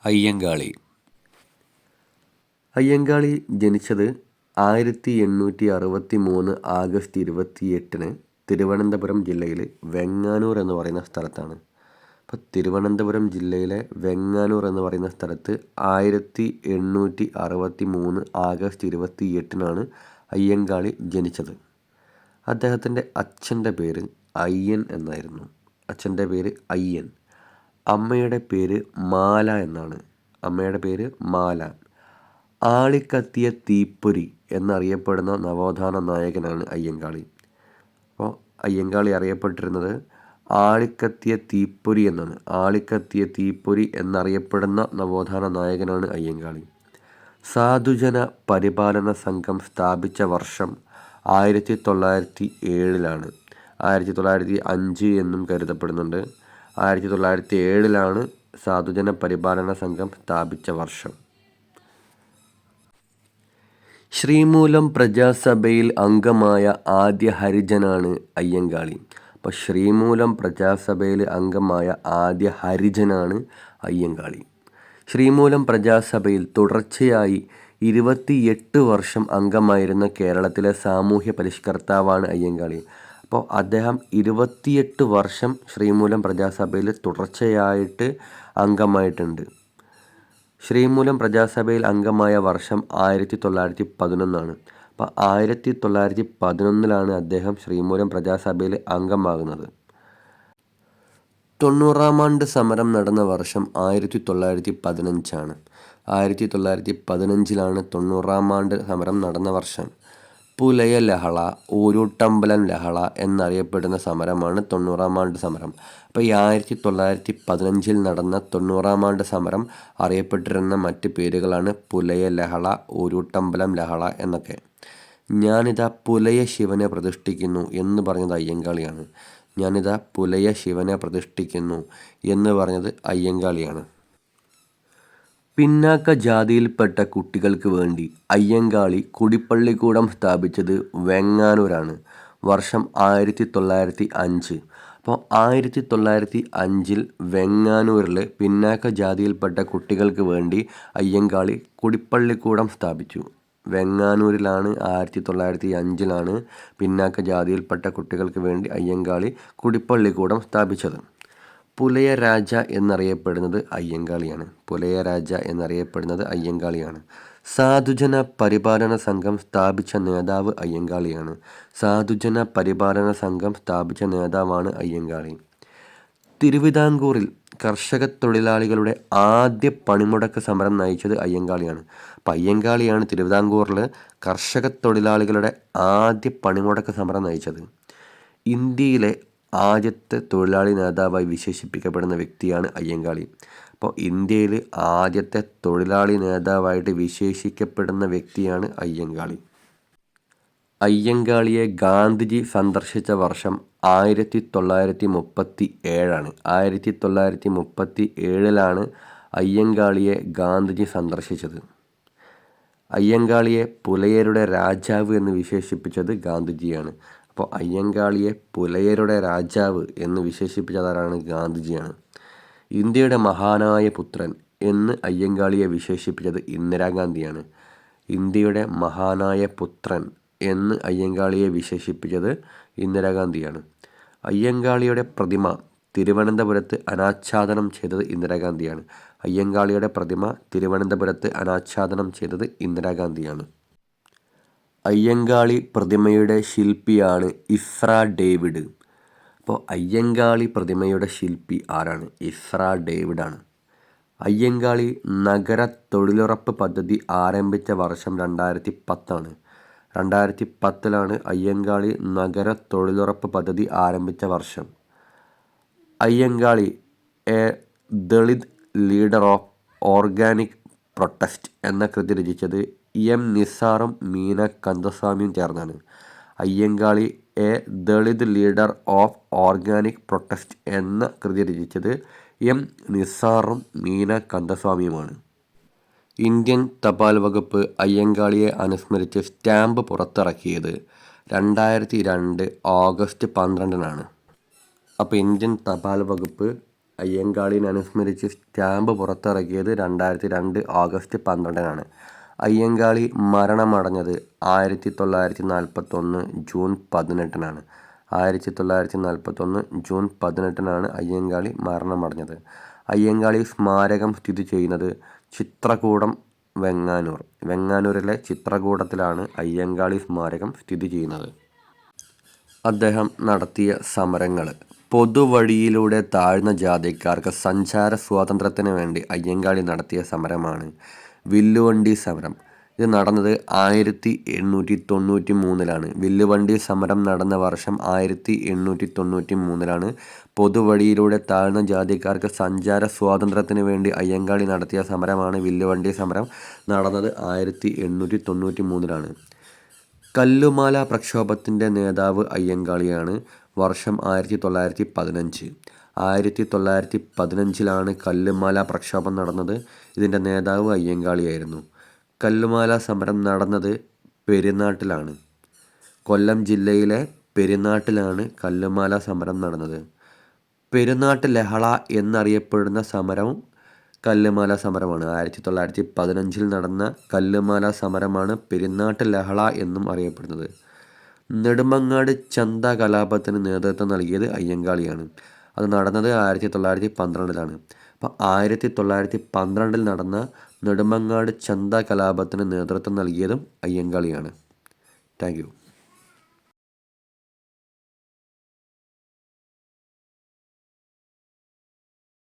അയ്യങ്കാളി അയ്യങ്കാളി ജനിച്ചത് 1863 ആഗസ്റ്റ് 28 തിരുവനന്തപുരം ജില്ലയിൽ വെങ്ങാനൂർ എന്ന് പറയുന്ന സ്ഥലത്താണ്. അപ്പോൾ തിരുവനന്തപുരം ജില്ലയിലെ വെങ്ങാനൂർ എന്ന് പറയുന്ന സ്ഥലത്ത് 1863 ആഗസ്റ്റ് 28 അയ്യങ്കാളി ജനിച്ചത്. അദ്ദേഹത്തിൻ്റെ അച്ഛൻ്റെ പേര് അയ്യൻ എന്നായിരുന്നു. അച്ഛൻ്റെ പേര് അയ്യൻ. അമ്മയുടെ പേര് മാല എന്നാണ്. അമ്മയുടെ പേര് മാല. ആളിക്കത്തിയ തീപ്പൊരി എന്നറിയപ്പെടുന്ന നവോത്ഥാന നായകനാണ് അയ്യങ്കാളി. അപ്പോൾ അയ്യങ്കാളി അറിയപ്പെട്ടിരുന്നത് ആളിക്കത്തിയ തീപ്പൊരി എന്നാണ്. ആളിക്കത്തിയ തീപ്പൊരി എന്നറിയപ്പെടുന്ന നവോത്ഥാന നായകനാണ് അയ്യങ്കാളി. സാധുജന പരിപാലന സംഘം സ്ഥാപിച്ച വർഷം 1907 1905 എന്നും കരുതപ്പെടുന്നുണ്ട്. 1907 സാധുജന പരിപാലന സംഘം സ്ഥാപിച്ച വർഷം. ശ്രീമൂലം പ്രജാസഭയിൽ അംഗമായ ആദ്യ ഹരിജനാണ് അയ്യങ്കാളി. അപ്പോൾ ശ്രീമൂലം പ്രജാസഭയിൽ അംഗമായ ആദ്യ ഹരിജനാണ് അയ്യങ്കാളി. ശ്രീമൂലം പ്രജാസഭയിൽ തുടർച്ചയായി 28 വർഷം അംഗമായിരുന്ന കേരളത്തിലെ സാമൂഹ്യ പരിഷ്കർത്താവാണ് അയ്യങ്കാളി. അപ്പോൾ അദ്ദേഹം 28 വർഷം ശ്രീമൂലം പ്രജാസഭയിൽ തുടർച്ചയായിട്ട് അംഗമായിട്ടുണ്ട്. ശ്രീമൂലം പ്രജാസഭയിൽ അംഗമായ വർഷം 1911. അപ്പോൾ 1911 അദ്ദേഹം ശ്രീമൂലം പ്രജാസഭയിൽ അംഗമാകുന്നത്. 90-ാം ആണ്ട് സമരം നടന്ന വർഷം 1915. 1915 90-ാം ആണ്ട് സമരം നടന്ന വർഷം. പുലയ ലഹള, ഊരൂട്ടമ്പലം ലഹള എന്നറിയപ്പെടുന്ന സമരമാണ് 90-ാം ആണ്ട് സമരം. അപ്പോൾ ഈ 1915 നടന്ന 90-ാം ആണ്ട് സമരം അറിയപ്പെട്ടിരുന്ന മറ്റ് പേരുകളാണ് പുലയ ലഹള, ഊരൂട്ടമ്പലം ലഹള എന്നൊക്കെ. ഞാനിതാ പുലയ ശിവനെ പ്രതിഷ്ഠിക്കുന്നു എന്ന് പറഞ്ഞത് അയ്യങ്കാളിയാണ്. ഞാനിതാ പുലയ ശിവനെ പ്രതിഷ്ഠിക്കുന്നു എന്ന് പറഞ്ഞത് അയ്യങ്കാളിയാണ്. പിന്നാക്ക ജാതിയിൽപ്പെട്ട കുട്ടികൾക്ക് വേണ്ടി അയ്യങ്കാളി കുടിപ്പള്ളിക്കൂടം സ്ഥാപിച്ചത് വെങ്ങാനൂരാണ്. വർഷം 1905. അപ്പോൾ 1905 വെങ്ങാനൂരിൽ പിന്നാക്ക ജാതിയിൽപ്പെട്ട കുട്ടികൾക്ക് വേണ്ടി അയ്യങ്കാളി കുടിപ്പള്ളിക്കൂടം സ്ഥാപിച്ചു. വെങ്ങാനൂരിലാണ് 1905 പിന്നാക്ക ജാതിയിൽപ്പെട്ട കുട്ടികൾക്ക് വേണ്ടി അയ്യങ്കാളി കുടിപ്പള്ളിക്കൂടം സ്ഥാപിച്ചത്. പുലയ രാജ എന്നറിയപ്പെടുന്നത് അയ്യങ്കാളിയാണ്. പുലയ രാജ എന്നറിയപ്പെടുന്നത് അയ്യങ്കാളിയാണ്. സാധുജന പരിപാലന സംഘം സ്ഥാപിച്ച നേതാവ് അയ്യങ്കാളിയാണ്. സാധുജന പരിപാലന സംഘം സ്ഥാപിച്ച നേതാവാണ് അയ്യങ്കാളി. തിരുവിതാംകൂറിൽ കർഷക തൊഴിലാളികളുടെ ആദ്യ പണിമുടക്ക് സമരം നയിച്ചത് അയ്യങ്കാളിയാണ്. അപ്പം അയ്യങ്കാളിയാണ് തിരുവിതാംകൂറിൽ കർഷക തൊഴിലാളികളുടെ ആദ്യ പണിമുടക്ക് സമരം നയിച്ചത്. ഇന്ത്യയിലെ ആദ്യത്തെ തൊഴിലാളി നേതാവായി വിശേഷിപ്പിക്കപ്പെടുന്ന വ്യക്തിയാണ് അയ്യങ്കാളി. അപ്പോൾ ഇന്ത്യയിൽ ആദ്യത്തെ തൊഴിലാളി നേതാവായിട്ട് വിശേഷിക്കപ്പെടുന്ന വ്യക്തിയാണ് അയ്യങ്കാളി. അയ്യങ്കാളിയെ ഗാന്ധിജി സന്ദർശിച്ച വർഷം 1937. 1937 അയ്യങ്കാളിയെ ഗാന്ധിജി സന്ദർശിച്ചത്. അയ്യങ്കാളിയെ പുലയരുടെ രാജാവ് എന്ന് വിശേഷിപ്പിച്ചത് ഗാന്ധിജിയാണ്. അപ്പോൾ അയ്യങ്കാളിയെ പുലയരുടെ രാജാവ് എന്ന് വിശേഷിപ്പിച്ചതാരാണ്? ഗാന്ധിജിയാണ്. ഇന്ത്യയുടെ മഹാനായ പുത്രൻ എന്ന് അയ്യങ്കാളിയെ വിശേഷിപ്പിച്ചത് ഇന്ദിരാഗാന്ധിയാണ്. ഇന്ത്യയുടെ മഹാനായ പുത്രൻ എന്ന് അയ്യങ്കാളിയെ വിശേഷിപ്പിച്ചത് ഇന്ദിരാഗാന്ധിയാണ്. അയ്യങ്കാളിയുടെ പ്രതിമ തിരുവനന്തപുരത്ത് അനാച്ഛാദനം ചെയ്തത് ഇന്ദിരാഗാന്ധിയാണ്. അയ്യങ്കാളിയുടെ പ്രതിമ തിരുവനന്തപുരത്ത് അനാച്ഛാദനം ചെയ്തത് ഇന്ദിരാഗാന്ധിയാണ്. അയ്യങ്കാളി പ്രതിമയുടെ ശില്പിയാണ് ഇസ്ര ഡേവിഡ്. അപ്പോൾ അയ്യങ്കാളി പ്രതിമയുടെ ശില്പി ആരാണ്? ഇസ്ര ഡേവിഡാണ്. അയ്യങ്കാളി നഗര തൊഴിലുറപ്പ് പദ്ധതി ആരംഭിച്ച വർഷം 2010. 2010 അയ്യങ്കാളി നഗര തൊഴിലുറപ്പ് പദ്ധതി ആരംഭിച്ച വർഷം. Ayyankali A Dalit leader of organic protest എന്ന കൃതി രചിച്ചത് എം നിസാറും മീന കന്ദസ്വാമിയും ചേർന്നാണ്. Ayyankali A Dalit leader of organic protest എന്ന കൃതി രചിച്ചത് എം നിസാറും മീന കന്ദസ്വാമിയുമാണ്. ഇന്ത്യൻ തപാൽ വകുപ്പ് അയ്യങ്കാളിയെ അനുസ്മരിച്ച് സ്റ്റാമ്പ് പുറത്തിറക്കിയത് 2002 ഓഗസ്റ്റ് 12. അപ്പോൾ ഇന്ത്യൻ തപാൽ വകുപ്പ് അയ്യങ്കാളിനെ അനുസ്മരിച്ച് സ്റ്റാമ്പ് പുറത്തിറക്കിയത് 2002 ഓഗസ്റ്റ് 12-നാണ്. അയ്യങ്കാളി മരണമടഞ്ഞത് 1941 ജൂൺ 18-നാണ്. 1941 ജൂൺ 18-നാണ് അയ്യങ്കാളി മരണമടഞ്ഞത്. അയ്യങ്കാളി സ്മാരകം സ്ഥിതി ചെയ്യുന്നത് ചിത്രകൂടം, വെങ്ങാനൂർ. വെങ്ങാനൂരിലെ ചിത്രകൂടത്തിലാണ് അയ്യങ്കാളി സ്മാരകം സ്ഥിതി ചെയ്യുന്നത്. അദ്ദേഹം നടത്തിയ സമരങ്ങൾ: പൊതുവഴിയിലൂടെ താഴ്ന്ന ജാതിക്കാർക്ക് സഞ്ചാര സ്വാതന്ത്ര്യത്തിന് വേണ്ടി അയ്യങ്കാളി നടത്തിയ സമരമാണ് വില്ലുവണ്ടി സമരം. ഇത് നടന്നത് 1893-ലാണ്. വില്ലുവണ്ടി സമരം നടന്ന വർഷം 1893-ലാണ്. പൊതുവഴിയിലൂടെ താഴ്ന്ന ജാതിക്കാർക്ക് സഞ്ചാര സ്വാതന്ത്ര്യത്തിന് വേണ്ടി അയ്യങ്കാളി നടത്തിയ സമരമാണ് വില്ലുവണ്ടി സമരം. നടന്നത് 1893-ലാണ്. കല്ലുമാല പ്രക്ഷോഭത്തിൻ്റെ നേതാവ് അയ്യങ്കാളിയാണ്. വർഷം 1915. 1915-ലാണ് കല്ലുമാല പ്രക്ഷോഭം നടന്നത്. ഇതിൻ്റെ നേതാവ് അയ്യങ്കാളിയായിരുന്നു. കല്ലുമാല സമരം നടന്നത് പെരിനാട്ടിലാണ്. കൊല്ലം ജില്ലയിലെ പെരിനാട്ടിലാണ് കല്ലുമാല സമരം നടന്നത്. പെരുന്നാട്ട് ലഹള എന്നറിയപ്പെടുന്ന സമരവും കല്ലുമാല സമരമാണ്. 1915 നടന്ന കല്ലുമാല സമരമാണ് പെരുന്നാട്ട് ലഹള എന്നും അറിയപ്പെടുന്നത്. നെടുമങ്ങാട് ചന്ത കലാപത്തിന് നേതൃത്വം നൽകിയത് അയ്യങ്കാളിയാണ്. അത് നടന്നത് 1912-ലാണ്. അപ്പോൾ 1912 നടന്ന നെടുമങ്ങാട് ചന്ത കലാപത്തിന് നേതൃത്വം നൽകിയതും അയ്യങ്കാളിയാണ്. Thank you.